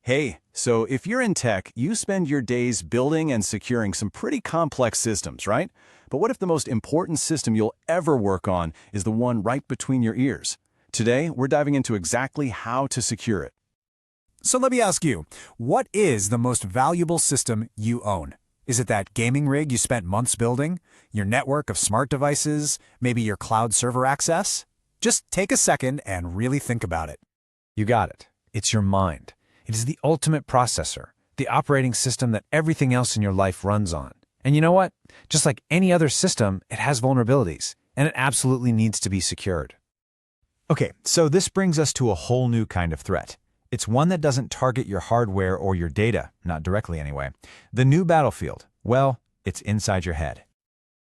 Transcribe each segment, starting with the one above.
Hey, so if you're in tech, you spend your days building and securing some pretty complex systems, right? But what if the most important system you'll ever work on is the one right between your ears? Today, we're diving into exactly how to secure it. So let me ask you, what is the most valuable system you own? Is it that gaming rig you spent months building? Your network of smart devices? Maybe your cloud server access? Just take a second and really think about it. You got it. It's your mind. It is the ultimate processor, the operating system that everything else in your life runs on. And you know what? Just like any other system, it has vulnerabilities, and it absolutely needs to be secured. Okay, so this brings us to a whole new kind of threat. It's one that doesn't target your hardware or your data, not directly anyway. The new battlefield, well, it's inside your head.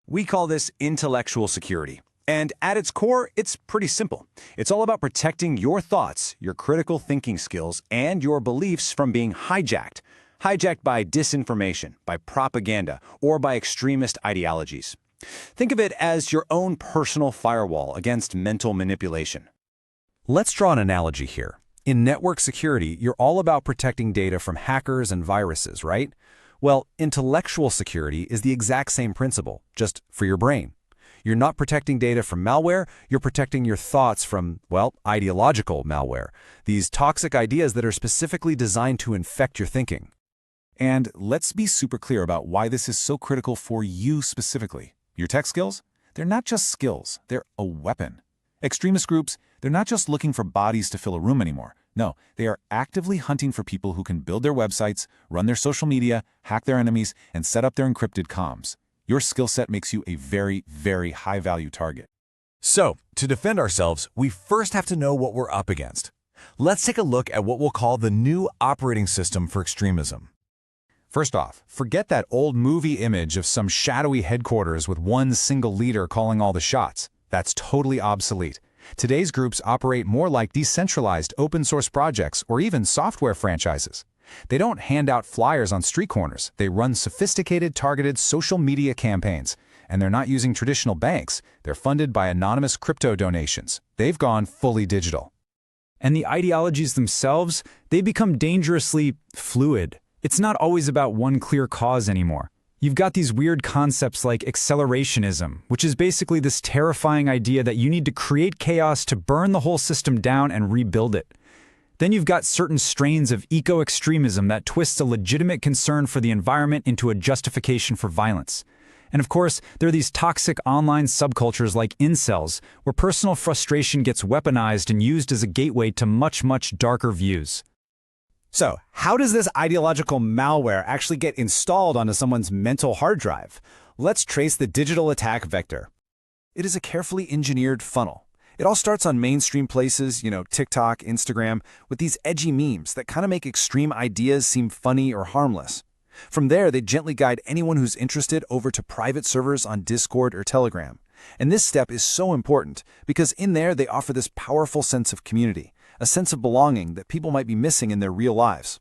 We call this intellectual security. And at its core, it's pretty simple. It's all about protecting your thoughts, your critical thinking skills, and your beliefs from being hijacked. Hijacked by disinformation, by propaganda, or by extremist ideologies. Think of it as your own personal firewall against mental manipulation. Let's draw an analogy here. In network security, you're all about protecting data from hackers and viruses, right? Well, intellectual security is the exact same principle, just for your brain. You're not protecting data from malware, you're protecting your thoughts from, well, ideological malware. These toxic ideas that are specifically designed to infect your thinking. And let's be super clear about why this is so critical for you specifically. Your tech skills? They're not just skills, they're a weapon. Extremist groups, they're not just looking for bodies to fill a room anymore. No, they are actively hunting for people who can build their websites, run their social media, hack their enemies, and set up their encrypted comms. Your skill set makes you a very, very high-value target. So, to defend ourselves, we first have to know what we're up against. Let's take a look at what we'll call the new operating system for extremism. First off, forget that old movie image of some shadowy headquarters with one single leader calling all the shots. That's totally obsolete. Today's groups operate more like decentralized open-source projects or even software franchises. They don't hand out flyers on street corners. They run sophisticated, targeted social media campaigns. And they're not using traditional banks. They're funded by anonymous crypto donations. They've gone fully digital. And the ideologies themselves, they become dangerously fluid. It's not always about one clear cause anymore. You've got these weird concepts like accelerationism, which is basically this terrifying idea that you need to create chaos to burn the whole system down and rebuild it. Then you've got certain strains of eco-extremism that twists a legitimate concern for the environment into a justification for violence. And of course, there are these toxic online subcultures like incels, where personal frustration gets weaponized and used as a gateway to much, much darker views. So, how does this ideological malware actually get installed onto someone's mental hard drive? Let's trace the digital attack vector. It is a carefully engineered funnel. It all starts on mainstream places, TikTok, Instagram, with these edgy memes that kind of make extreme ideas seem funny or harmless. From there, they gently guide anyone who's interested over to private servers on Discord or Telegram. And this step is so important because in there they offer this powerful sense of community, a sense of belonging that people might be missing in their real lives.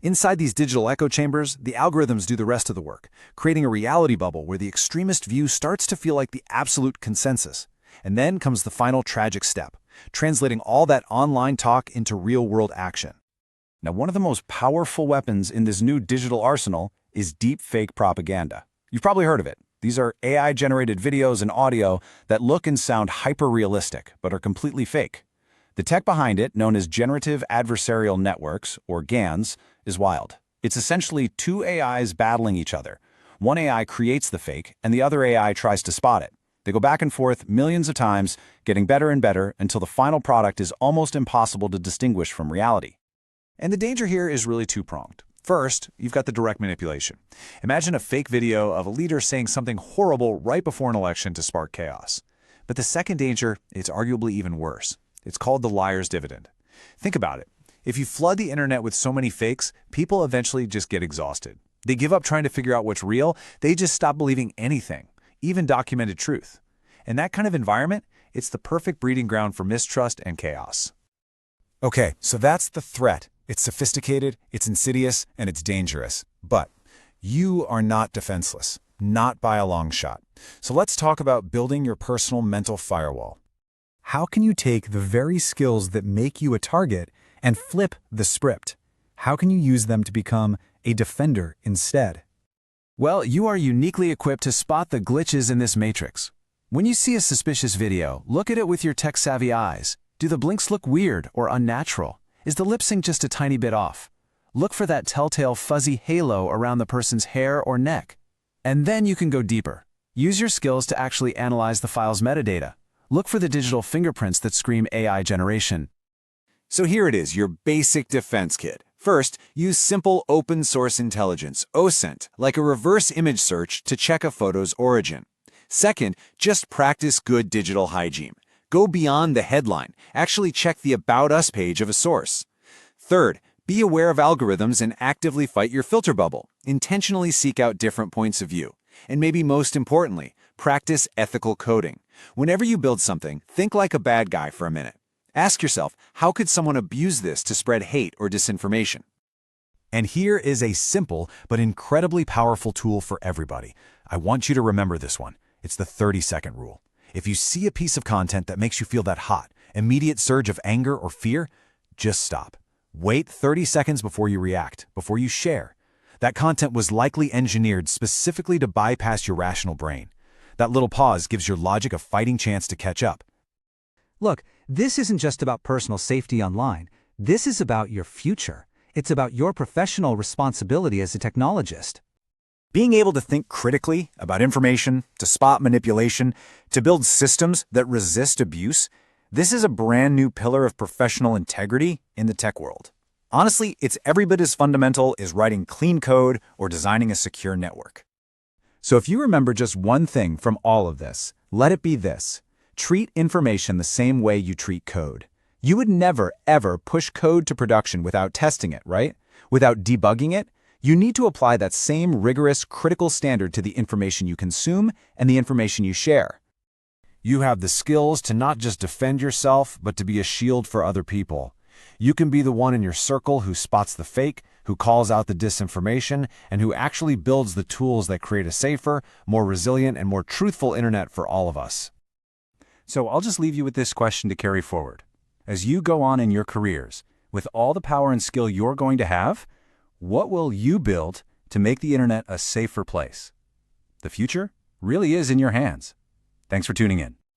Inside these digital echo chambers, the algorithms do the rest of the work, creating a reality bubble where the extremist view starts to feel like the absolute consensus. And then comes the final tragic step, translating all that online talk into real-world action. Now, one of the most powerful weapons in this new digital arsenal is deepfake propaganda. You've probably heard of it. These are AI-generated videos and audio that look and sound hyper-realistic, but are completely fake. The tech behind it, known as generative adversarial networks, or GANs, is wild. It's essentially two AIs battling each other. One AI creates the fake, and the other AI tries to spot it. They go back and forth millions of times, getting better and better until the final product is almost impossible to distinguish from reality. And the danger here is really two-pronged. First, you've got the direct manipulation. Imagine a fake video of a leader saying something horrible right before an election to spark chaos. But the second danger is arguably even worse. It's called the liar's dividend. Think about it. If you flood the internet with so many fakes, people eventually just get exhausted. They give up trying to figure out what's real. They just stop believing anything, even documented truth. In that kind of environment, it's the perfect breeding ground for mistrust and chaos. Okay, so that's the threat. It's sophisticated, it's insidious, and it's dangerous. But you are not defenseless, not by a long shot. So let's talk about building your personal mental firewall. How can you take the very skills that make you a target and flip the script? How can you use them to become a defender instead? Well, you are uniquely equipped to spot the glitches in this matrix. When you see a suspicious video, look at it with your tech-savvy eyes. Do the blinks look weird or unnatural? Is the lip sync just a tiny bit off? Look for that telltale fuzzy halo around the person's hair or neck. And then you can go deeper. Use your skills to actually analyze the file's metadata. Look for the digital fingerprints that scream AI generation. So here it is, your basic defense kit. First, use simple open-source intelligence, OSINT, like a reverse image search to check a photo's origin. Second, just practice good digital hygiene. Go beyond the headline. Actually check the About Us page of a source. Third, be aware of algorithms and actively fight your filter bubble. Intentionally seek out different points of view. And maybe most importantly, practice ethical coding. Whenever you build something, think like a bad guy for a minute. Ask yourself, how could someone abuse this to spread hate or disinformation? And here is a simple but incredibly powerful tool for everybody. I want you to remember this one. It's the 30-second rule. If you see a piece of content that makes you feel that hot, immediate surge of anger or fear, just stop. Wait 30 seconds before you react, before you share. That content was likely engineered specifically to bypass your rational brain. That little pause gives your logic a fighting chance to catch up. Look, this isn't just about personal safety online. This is about your future. It's about your professional responsibility as a technologist. Being able to think critically about information, to spot manipulation, to build systems that resist abuse, this is a brand new pillar of professional integrity in the tech world. Honestly, it's every bit as fundamental as writing clean code or designing a secure network. So if you remember just one thing from all of this, let it be this. Treat information the same way you treat code. You would never, ever push code to production without testing it, right? Without debugging it. You need to apply that same rigorous, critical standard to the information you consume and the information you share. You have the skills to not just defend yourself, but to be a shield for other people. You can be the one in your circle who spots the fake, who calls out the disinformation, and who actually builds the tools that create a safer, more resilient, and more truthful internet for all of us. So I'll just leave you with this question to carry forward. As you go on in your careers, with all the power and skill you're going to have, what will you build to make the internet a safer place? The future really is in your hands. Thanks for tuning in.